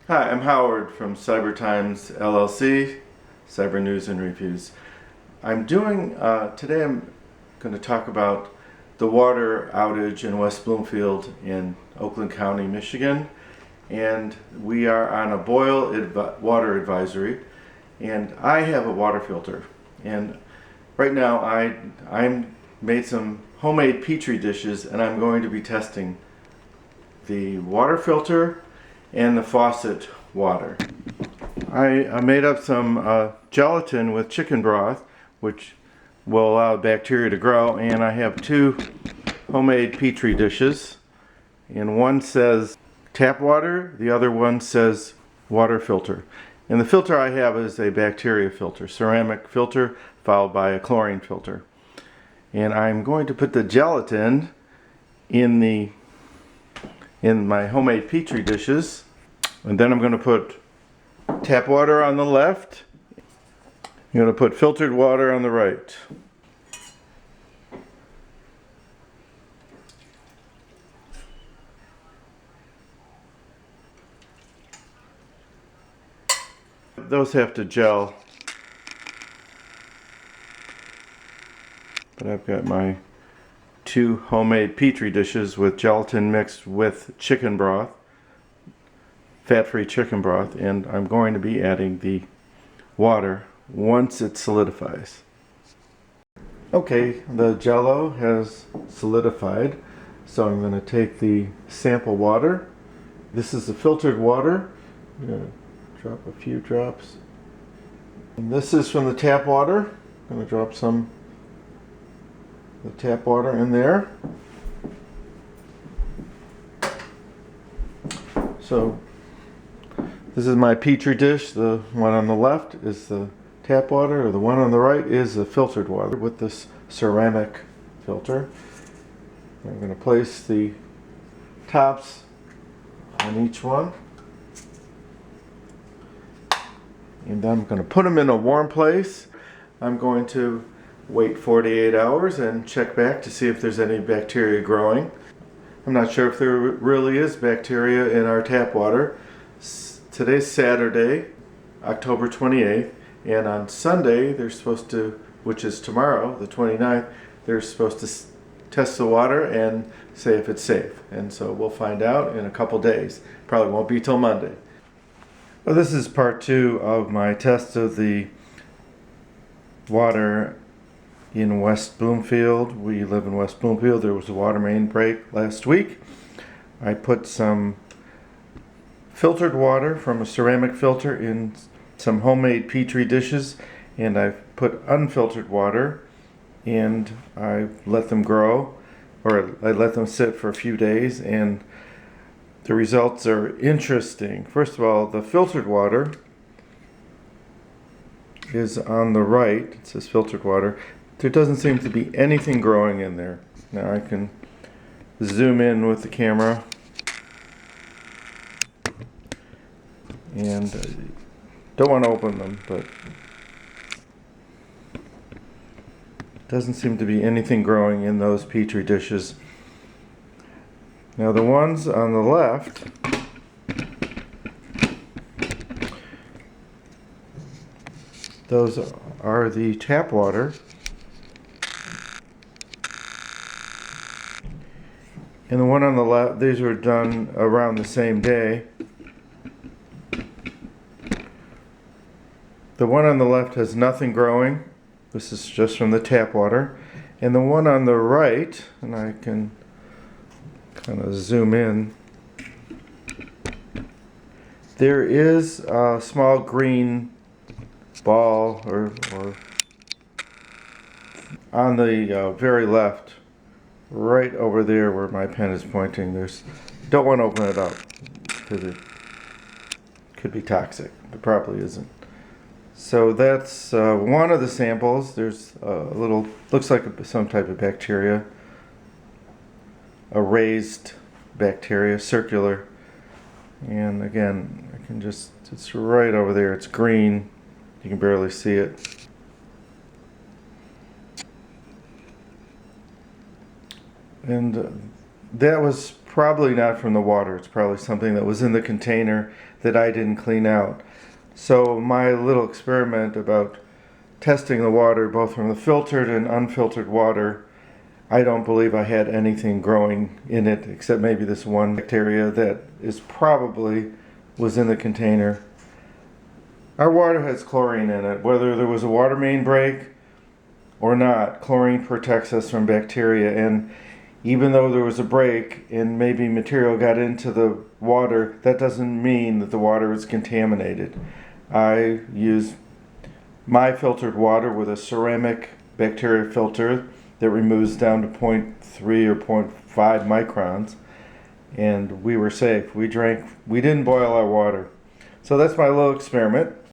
Hi, I'm Howard from Cyber Times LLC, Cyber News and Reviews. Today I'm going to talk about the water outage in West Bloomfield in Oakland County, Michigan. And we are on a water advisory, and I have a water filter. And right now I'm made some homemade petri dishes, and I'm going to be testing the water filter and the faucet water. I made up some gelatin with chicken broth, which will allow bacteria to grow, and I have two homemade petri dishes, and one says tap water, the other one says water filter. And the filter I have is a bacteria filter, ceramic filter followed by a chlorine filter. And I'm going to put the gelatin in my homemade petri dishes, and then I'm going to put tap water on the left. I'm going to put filtered water on the right. Those have to gel, but I've got my two homemade petri dishes with gelatin mixed with chicken broth, fat-free chicken broth, and I'm going to be adding the water once it solidifies. Okay, the jello has solidified, so I'm going to take the sample water. This is the filtered water. I'm going to drop a few drops. And this is from the tap water. I'm going to drop some of the tap water in there. So this is my petri dish. The one on the left is the tap water, or the one on the right is the filtered water with this ceramic filter. I'm going to place the tops on each one, and then I'm going to put them in a warm place. I'm going to wait 48 hours and check back to see if there's any bacteria growing. I'm not sure if there really is bacteria in our tap water. Today's Saturday, October 28th, and on Sunday they're supposed to, which is tomorrow, the 29th, they're supposed to test the water and say if it's safe. And so we'll find out in a couple days. Probably won't be till Monday. Well, this is part 2 of my test of the water in West Bloomfield. We live in West Bloomfield. There was a water main break last week. I put some filtered water from a ceramic filter in some homemade petri dishes, and I've put unfiltered water, and I let them grow, or I let them sit for a few days, and the results are interesting. First of all, the filtered water is on the right. It says filtered water. There doesn't seem to be anything growing in there. Now I can zoom in with the camera, and don't want to open them, but doesn't seem to be anything growing in those petri dishes. Now the ones on the left, those are the tap water, and the one on the left, these were done around the same day. The one on the left has nothing growing. This is just from the tap water. And the one on the right, and I can kind of zoom in, there is a small green ball or on the very left, right over there where my pen is pointing. Don't want to open it up because it could be toxic. It probably isn't. So that's one of the samples. There's a little, looks like some type of bacteria, a raised bacteria, circular. And again, it's right over there. It's green. You can barely see it. And that was probably not from the water. It's probably something that was in the container that I didn't clean out. So my little experiment about testing the water, both from the filtered and unfiltered water, I don't believe I had anything growing in it except maybe this one bacteria that is probably was in the container. Our water has chlorine in it. Whether there was a water main break or not, chlorine protects us from bacteria, and even though there was a break and maybe material got into the water, that doesn't mean that the water is contaminated. I use my filtered water with a ceramic bacteria filter that removes down to 0.3 or 0.5 microns, and we were safe. We didn't boil our water. So that's my little experiment.